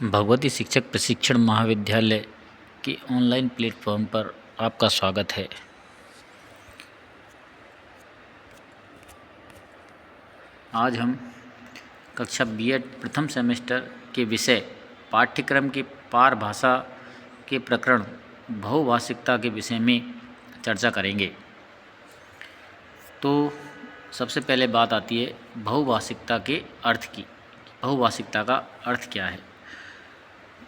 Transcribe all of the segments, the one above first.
भगवती शिक्षक प्रशिक्षण महाविद्यालय के ऑनलाइन प्लेटफॉर्म पर आपका स्वागत है। आज हम कक्षा बीएड प्रथम सेमेस्टर के विषय पाठ्यक्रम के पार भाषा के प्रकरण बहुभाषिकता के विषय में चर्चा करेंगे। तो सबसे पहले बात आती है बहुभाषिकता के अर्थ की। बहुभाषिकता का अर्थ क्या है?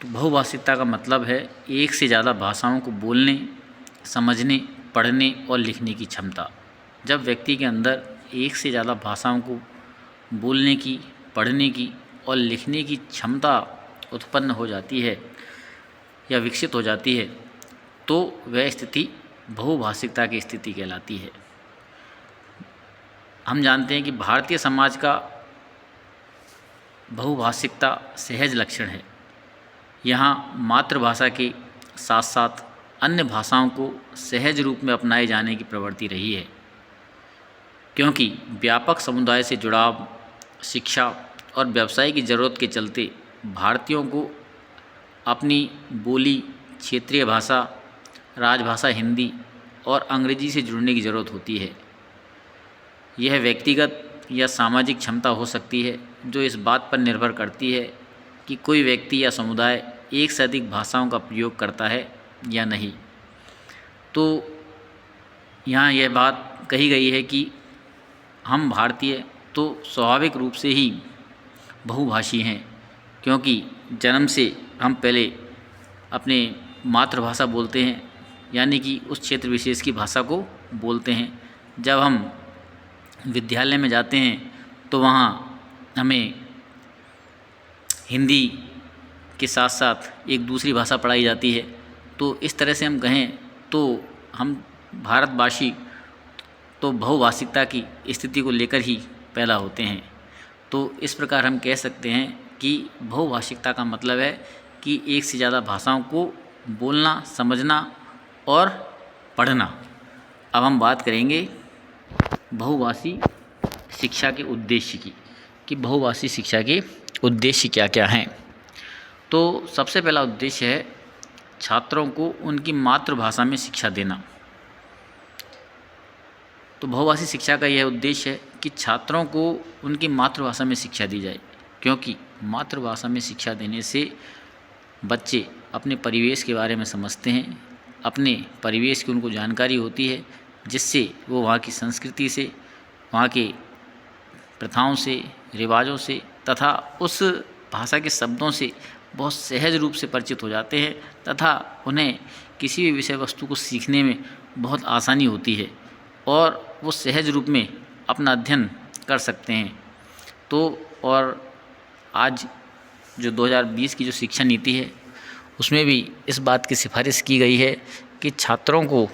तो बहुभाषिकता का मतलब है एक से ज़्यादा भाषाओं को बोलने, समझने, पढ़ने और लिखने की क्षमता। जब व्यक्ति के अंदर एक से ज़्यादा भाषाओं को बोलने की, पढ़ने की और लिखने की क्षमता उत्पन्न हो जाती है या विकसित हो जाती है, तो वह स्थिति बहुभाषिकता की स्थिति कहलाती है। हम जानते हैं कि भारतीय समाज का बहुभाषिकता सहज लक्षण है। यहाँ मातृभाषा के साथ साथ अन्य भाषाओं को सहज रूप में अपनाए जाने की प्रवृत्ति रही है, क्योंकि व्यापक समुदाय से जुड़ाव, शिक्षा और व्यवसाय की ज़रूरत के चलते भारतीयों को अपनी बोली, क्षेत्रीय भाषा, राजभाषा हिंदी और अंग्रेजी से जुड़ने की ज़रूरत होती है। यह व्यक्तिगत या सामाजिक क्षमता हो सकती है, जो इस बात पर निर्भर करती है कि कोई व्यक्ति या समुदाय एक से अधिक भाषाओं का प्रयोग करता है या नहीं। तो यहाँ यह बात कही गई है कि हम भारतीय तो स्वाभाविक रूप से ही बहुभाषी हैं, क्योंकि जन्म से हम पहले अपने मातृभाषा बोलते हैं, यानी कि उस क्षेत्र विशेष की भाषा को बोलते हैं। जब हम विद्यालय में जाते हैं तो वहाँ हमें हिंदी के साथ साथ एक दूसरी भाषा पढ़ाई जाती है। तो इस तरह से हम कहें तो हम भारतवासी तो बहुभाषिकता की स्थिति को लेकर ही पैदा होते हैं। तो इस प्रकार हम कह सकते हैं कि बहुभाषिकता का मतलब है कि एक से ज़्यादा भाषाओं को बोलना, समझना और पढ़ना। अब हम बात करेंगे बहुभाषी शिक्षा के उद्देश्य की, कि बहुभाषी शिक्षा के उद्देश्य क्या क्या हैं। तो सबसे पहला उद्देश्य है छात्रों को उनकी मातृभाषा में शिक्षा देना। तो बहुभाषी शिक्षा का यह उद्देश्य है कि छात्रों को उनकी मातृभाषा में शिक्षा दी जाए, क्योंकि मातृभाषा में शिक्षा देने से बच्चे अपने परिवेश के बारे में समझते हैं, अपने परिवेश की उनको जानकारी होती है, जिससे वो वहाँ की संस्कृति से, वहाँ के प्रथाओं से, रिवाजों से तथा उस भाषा के शब्दों से बहुत सहज रूप से परिचित हो जाते हैं तथा उन्हें किसी भी विषय वस्तु को सीखने में बहुत आसानी होती है और वो सहज रूप में अपना अध्ययन कर सकते हैं। तो और आज जो 2020 की जो शिक्षा नीति है, उसमें भी इस बात की सिफारिश की गई है कि छात्रों को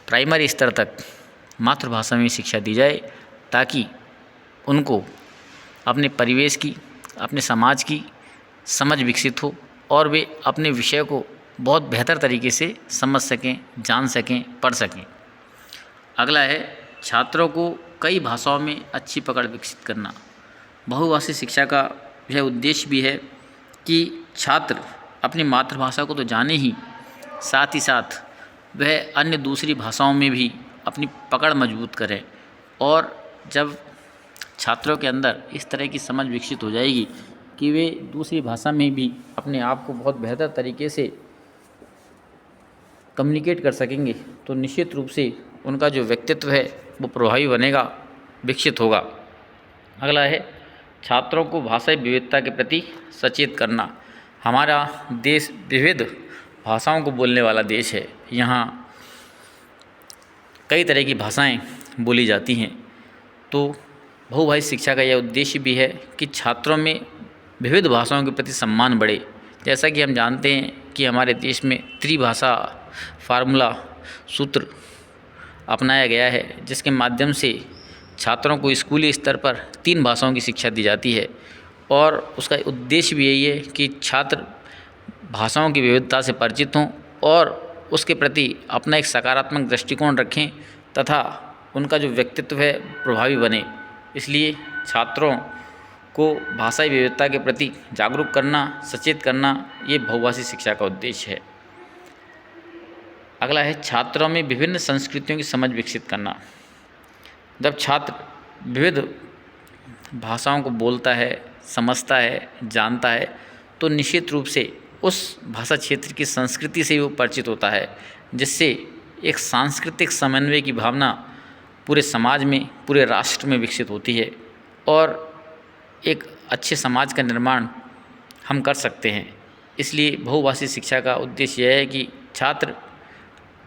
प्राइमरी स्तर तक मातृभाषा में शिक्षा दी जाए, ताकि उनको अपने परिवेश की, अपने समाज की समझ विकसित हो और वे अपने विषय को बहुत बेहतर तरीके से समझ सकें, जान सकें, पढ़ सकें। अगला है छात्रों को कई भाषाओं में अच्छी पकड़ विकसित करना। बहुभाषी शिक्षा का यह उद्देश्य भी है कि छात्र अपनी मातृभाषा को तो जाने ही, साथ ही साथ वह अन्य दूसरी भाषाओं में भी अपनी पकड़ मजबूत करें। और जब छात्रों के अंदर इस तरह की समझ विकसित हो जाएगी कि वे दूसरी भाषा में भी अपने आप को बहुत बेहतर तरीके से कम्युनिकेट कर सकेंगे, तो निश्चित रूप से उनका जो व्यक्तित्व है वो प्रभावी बनेगा, विकसित होगा। अगला है छात्रों को भाषाई विविधता के प्रति सचेत करना। हमारा देश विविध भाषाओं को बोलने वाला देश है। यहाँ कई तरह की भाषाएं बोली जाती हैं। तो बहुभाषी शिक्षा का यह उद्देश्य भी है कि छात्रों में विविध भाषाओं के प्रति सम्मान बढ़े। जैसा कि हम जानते हैं कि हमारे देश में त्रिभाषा फार्मूला सूत्र अपनाया गया है, जिसके माध्यम से छात्रों को स्कूली स्तर पर 3 भाषाओं की शिक्षा दी जाती है। और उसका उद्देश्य भी यही है कि छात्र भाषाओं की विविधता से परिचित हों और उसके प्रति अपना एक सकारात्मक दृष्टिकोण रखें तथा उनका जो व्यक्तित्व है प्रभावी बने। इसलिए छात्रों को भाषाई विविधता के प्रति जागरूक करना, सचेत करना, ये बहुभाषी शिक्षा का उद्देश्य है। अगला है छात्रों में विभिन्न संस्कृतियों की समझ विकसित करना। जब छात्र विविध भाषाओं को बोलता है, समझता है, जानता है, तो निश्चित रूप से उस भाषा क्षेत्र की संस्कृति से वो परिचित होता है, जिससे एक सांस्कृतिक समन्वय की भावना पूरे समाज में, पूरे राष्ट्र में विकसित होती है और एक अच्छे समाज का निर्माण हम कर सकते हैं। इसलिए बहुभाषी शिक्षा का उद्देश्य यह है कि छात्र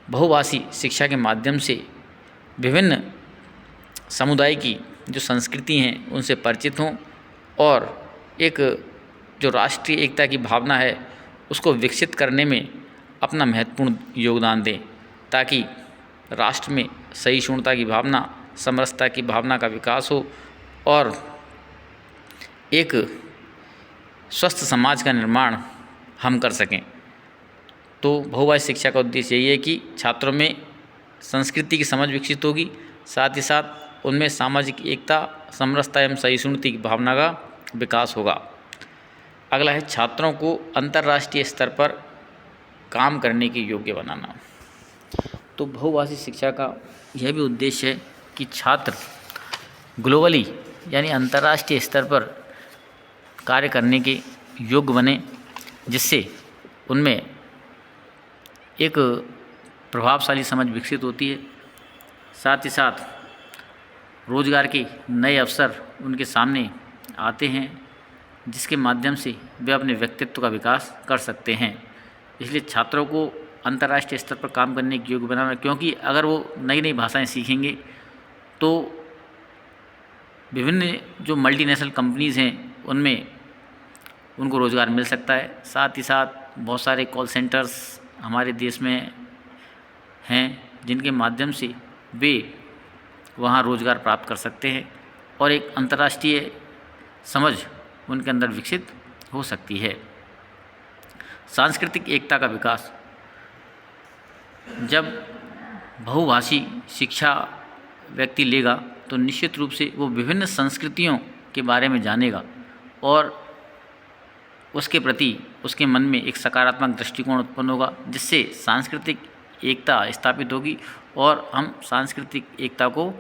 बहुभाषी शिक्षा के माध्यम से विभिन्न समुदाय की जो संस्कृति हैं उनसे परिचित हों और एक जो राष्ट्रीय एकता की भावना है उसको विकसित करने में अपना महत्वपूर्ण योगदान दें, ताकि राष्ट्र में सहिष्णुता की भावना, समरसता की भावना का विकास हो और एक स्वस्थ समाज का निर्माण हम कर सकें। तो बहुभाषी शिक्षा का उद्देश्य यही है कि छात्रों में संस्कृति की समझ विकसित होगी, साथ ही साथ उनमें सामाजिक एकता, समरसता एवं सहिष्णुता की भावना का विकास होगा। अगला है छात्रों को अंतर्राष्ट्रीय स्तर पर काम करने के योग्य बनाना। तो बहुभाषी शिक्षा का यह भी उद्देश्य है कि छात्र ग्लोबली यानी अंतर्राष्ट्रीय स्तर पर कार्य करने के योग्य बने, जिससे उनमें एक प्रभावशाली समझ विकसित होती है। साथ ही साथ रोजगार के नए अवसर उनके सामने आते हैं, जिसके माध्यम से वे अपने व्यक्तित्व का विकास कर सकते हैं। इसलिए छात्रों को अंतर्राष्ट्रीय स्तर पर काम करने के योग्य बनाना, क्योंकि अगर वो नई नई भाषाएं सीखेंगे तो विभिन्न जो मल्टीनेशनल कंपनीज़ हैं उनमें उनको रोज़गार मिल सकता है। साथ ही साथ बहुत सारे कॉल सेंटर्स हमारे देश में हैं, जिनके माध्यम से वे वहाँ रोज़गार प्राप्त कर सकते हैं और एक अंतर्राष्ट्रीय समझ उनके अंदर विकसित हो सकती है। सांस्कृतिक एकता का विकास। जब बहुभाषी शिक्षा व्यक्ति लेगा तो निश्चित रूप से वो विभिन्न संस्कृतियों के बारे में जानेगा और उसके प्रति उसके मन में एक सकारात्मक दृष्टिकोण उत्पन्न होगा, जिससे सांस्कृतिक एकता स्थापित होगी और हम सांस्कृतिक एकता को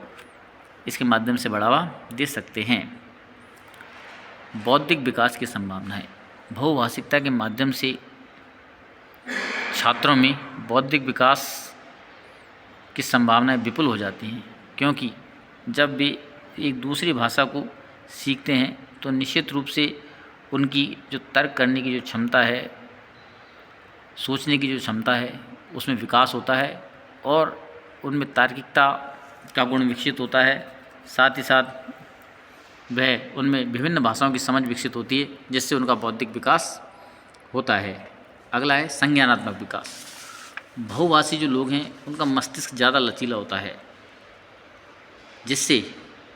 इसके माध्यम से बढ़ावा दे सकते हैं। बौद्धिक विकास की संभावनाएं। बहुभाषिकता के माध्यम से छात्रों में बौद्धिक विकास की संभावनाएं विपुल हो जाती हैं, क्योंकि जब वे एक दूसरी भाषा को सीखते हैं तो निश्चित रूप से उनकी जो तर्क करने की जो क्षमता है, सोचने की जो क्षमता है, उसमें विकास होता है और उनमें तार्किकता का गुण विकसित होता है। साथ ही साथ वह उनमें विभिन्न भाषाओं की समझ विकसित होती है, जिससे उनका बौद्धिक विकास होता है। अगला है संज्ञानात्मक विकास। बहुभाषी जो लोग हैं उनका मस्तिष्क ज़्यादा लचीला होता है, जिससे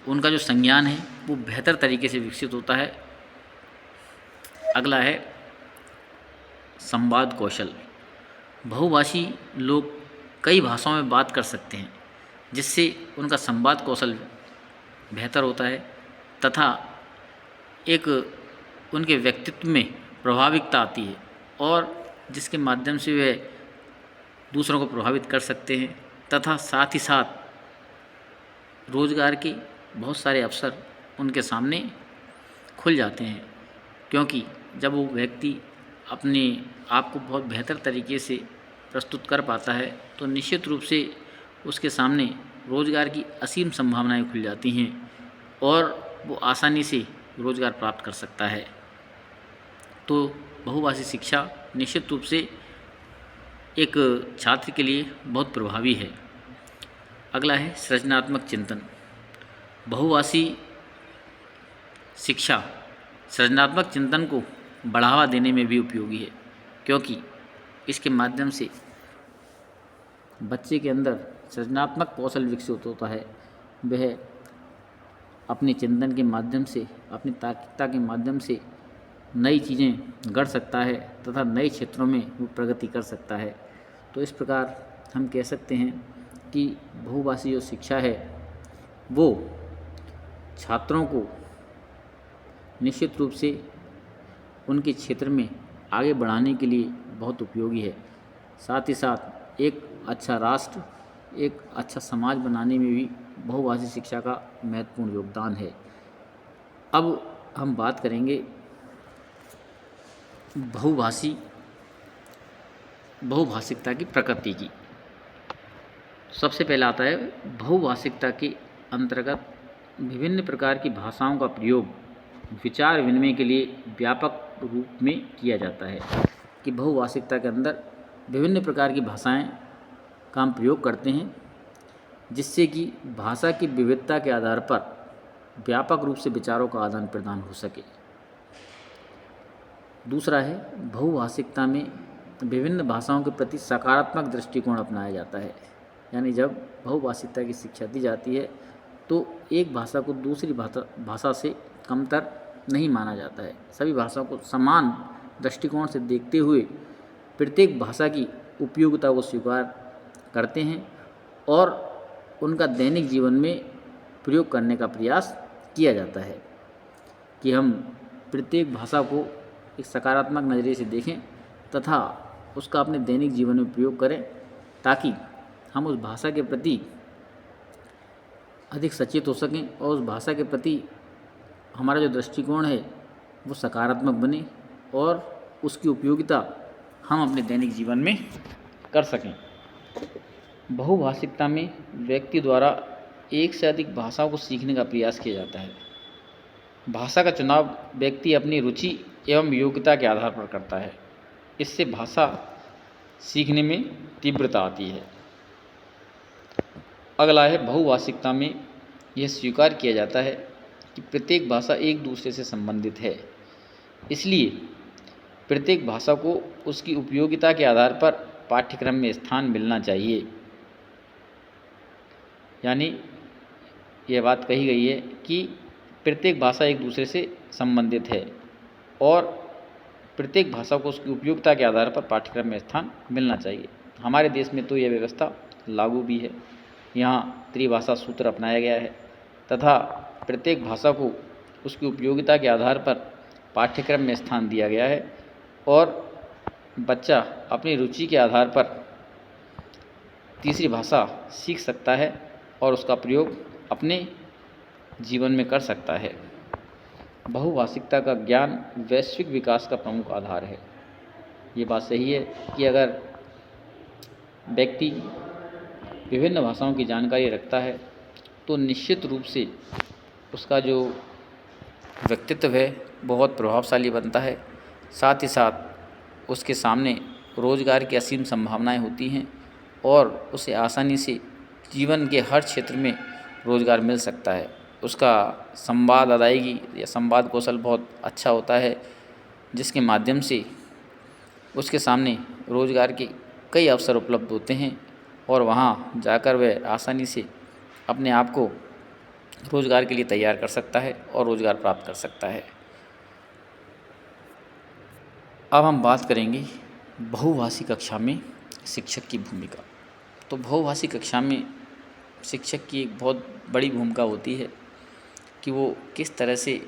उनका जो संज्ञान है वो बेहतर तरीके से विकसित होता है। अगला है संवाद कौशल। बहुभाषी लोग कई भाषाओं में बात कर सकते हैं, जिससे उनका संवाद कौशल बेहतर होता है तथा एक उनके व्यक्तित्व में प्रभाविकता आती है और जिसके माध्यम से वे दूसरों को प्रभावित कर सकते हैं तथा साथ ही साथ रोज़गार के बहुत सारे अवसर उनके सामने खुल जाते हैं, क्योंकि जब वो व्यक्ति अपने आप को बहुत बेहतर तरीके से प्रस्तुत कर पाता है तो निश्चित रूप से उसके सामने रोज़गार की असीम संभावनाएं खुल जाती हैं और वो आसानी से रोज़गार प्राप्त कर सकता है। तो बहुभाषी शिक्षा निश्चित रूप से एक छात्र के लिए बहुत प्रभावी है। अगला है सृजनात्मक चिंतन। बहुभाषी शिक्षा सृजनात्मक चिंतन को बढ़ावा देने में भी उपयोगी है, क्योंकि इसके माध्यम से बच्चे के अंदर सृजनात्मक कौशल विकसित होता है। वह अपने चिंतन के माध्यम से, अपनी तार्किकता के माध्यम से नई चीज़ें गढ़ सकता है तथा नए क्षेत्रों में वो प्रगति कर सकता है। तो इस प्रकार हम कह सकते हैं कि बहुभाषी जो शिक्षा है वो छात्रों को निश्चित रूप से उनके क्षेत्र में आगे बढ़ाने के लिए बहुत उपयोगी है। साथ ही साथ एक अच्छा राष्ट्र, एक अच्छा समाज बनाने में भी बहुभाषी शिक्षा का महत्वपूर्ण योगदान है। अब हम बात करेंगे बहुभाषिकता की प्रकृति की। सबसे पहला आता है बहुभाषिकता के अंतर्गत विभिन्न प्रकार की भाषाओं का प्रयोग विचार विनिमय के लिए व्यापक रूप में किया जाता है। कि बहुभाषिकता के अंदर विभिन्न प्रकार की भाषाएं का हम प्रयोग करते हैं, जिससे कि भाषा की विविधता के आधार पर व्यापक रूप से विचारों का आदान प्रदान हो सके। दूसरा है बहुभाषिकता में विभिन्न भाषाओं के प्रति सकारात्मक दृष्टिकोण अपनाया जाता है। यानी जब बहुभाषिकता की शिक्षा दी जाती है तो एक भाषा को दूसरी भाषा से कमतर नहीं माना जाता है। सभी भाषाओं को समान दृष्टिकोण से देखते हुए प्रत्येक भाषा की उपयोगिता को स्वीकार करते हैं और उनका दैनिक जीवन में प्रयोग करने का प्रयास किया जाता है। कि हम प्रत्येक भाषा को एक सकारात्मक नज़रिए से देखें तथा उसका अपने दैनिक जीवन में प्रयोग करें, ताकि हम उस भाषा के प्रति अधिक सचेत हो सकें और उस भाषा के प्रति हमारा जो दृष्टिकोण है वो सकारात्मक बने और उसकी उपयोगिता हम अपने दैनिक जीवन में कर सकें। बहुभाषिकता में व्यक्ति द्वारा एक से अधिक भाषाओं को सीखने का प्रयास किया जाता है। भाषा का चुनाव व्यक्ति अपनी रुचि एवं योग्यता के आधार पर करता है। इससे भाषा सीखने में तीव्रता आती है। अगला है बहुभाषिकता में यह स्वीकार किया जाता है कि प्रत्येक भाषा एक दूसरे से संबंधित है, इसलिए प्रत्येक भाषा को उसकी उपयोगिता के आधार पर पाठ्यक्रम में स्थान मिलना चाहिए। यानी यह बात कही गई है कि प्रत्येक भाषा एक दूसरे से संबंधित है और प्रत्येक भाषा को उसकी उपयोगिता के आधार पर पाठ्यक्रम में स्थान मिलना चाहिए। हमारे देश में तो यह व्यवस्था लागू भी है। यहाँ त्रिभाषा सूत्र अपनाया गया है तथा प्रत्येक भाषा को उसकी उपयोगिता के आधार पर पाठ्यक्रम में स्थान दिया गया है और बच्चा अपनी रुचि के आधार पर तीसरी भाषा सीख सकता है और उसका प्रयोग अपने जीवन में कर सकता है। बहुभाषिकता का ज्ञान वैश्विक विकास का प्रमुख आधार है। ये बात सही है कि अगर व्यक्ति विभिन्न भाषाओं की जानकारी रखता है तो निश्चित रूप से उसका जो व्यक्तित्व है बहुत प्रभावशाली बनता है। साथ ही साथ उसके सामने रोजगार की असीम संभावनाएं होती हैं और उसे आसानी से जीवन के हर क्षेत्र में रोजगार मिल सकता है। उसका संवाद अदायगी या संवाद कौशल बहुत अच्छा होता है, जिसके माध्यम से उसके सामने रोजगार के कई अवसर उपलब्ध होते हैं और वहाँ जाकर वह आसानी से अपने आप को रोजगार के लिए तैयार कर सकता है और रोजगार प्राप्त कर सकता है। अब हम बात करेंगे बहुभाषी कक्षा में शिक्षक की भूमिका। तो बहुभाषी कक्षा में शिक्षक की एक बहुत बड़ी भूमिका होती है कि वो किस तरह से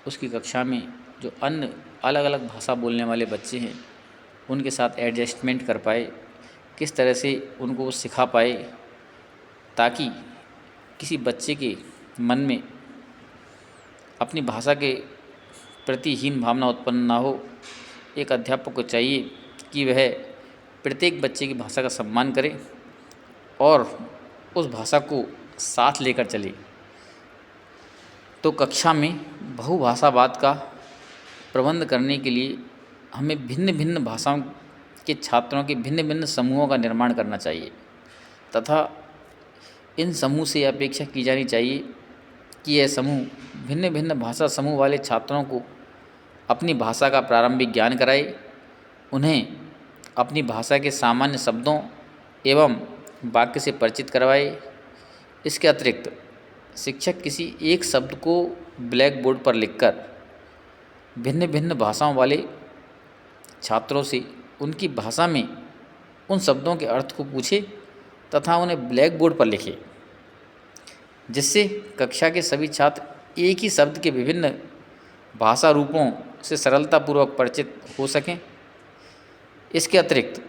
उसकी कक्षा में जो अन्य अलग अलग भाषा बोलने वाले बच्चे हैं उनके साथ एडजस्टमेंट कर पाए, किस तरह से उनको वो सिखा पाए ताकि किसी बच्चे के मन में अपनी भाषा के प्रति हीन भावना उत्पन्न ना हो। एक अध्यापक को चाहिए कि वह प्रत्येक बच्चे की भाषा का सम्मान करे और उस भाषा को साथ लेकर चले। तो कक्षा में बहुभाषावाद का प्रबंध करने के लिए हमें भिन्न भिन्न भाषाओं के छात्रों के भिन्न भिन्न समूहों का निर्माण करना चाहिए तथा इन समूह से अपेक्षा की जानी चाहिए कि यह समूह भिन्न भिन्न भाषा समूह वाले छात्रों को अपनी भाषा का प्रारंभिक ज्ञान कराए, उन्हें अपनी भाषा के सामान्य शब्दों एवं वाक्य से परिचित करवाए। इसके अतिरिक्त शिक्षक किसी एक शब्द को ब्लैक बोर्ड पर लिखकर भिन्न भिन्न भाषाओं वाले छात्रों से उनकी भाषा में उन शब्दों के अर्थ को पूछे तथा उन्हें ब्लैक बोर्ड पर लिखे, जिससे कक्षा के सभी छात्र एक ही शब्द के विभिन्न भाषा रूपों से सरलतापूर्वक परिचित हो सकें। इसके अतिरिक्त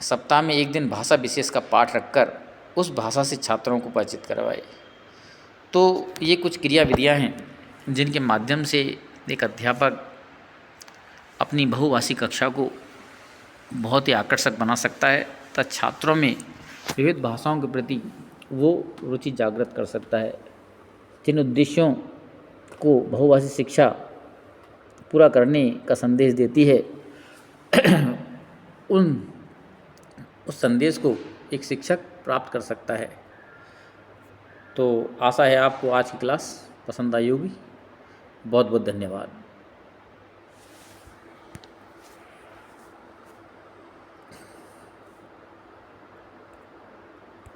सप्ताह में एक दिन भाषा विशेष का पाठ रखकर उस भाषा से छात्रों को परिचित करवाए। तो ये कुछ क्रियाविधियाँ हैं जिनके माध्यम से एक अध्यापक अपनी बहुभाषी कक्षा को बहुत ही आकर्षक बना सकता है तथा छात्रों में विविध भाषाओं के प्रति वो रुचि जागृत कर सकता है। जिन उद्देश्यों को बहुभाषी शिक्षा पूरा करने का संदेश देती है उस संदेश को एक शिक्षक प्राप्त कर सकता है। तो आशा है आपको आज की क्लास पसंद आई होगी। बहुत बहुत धन्यवाद।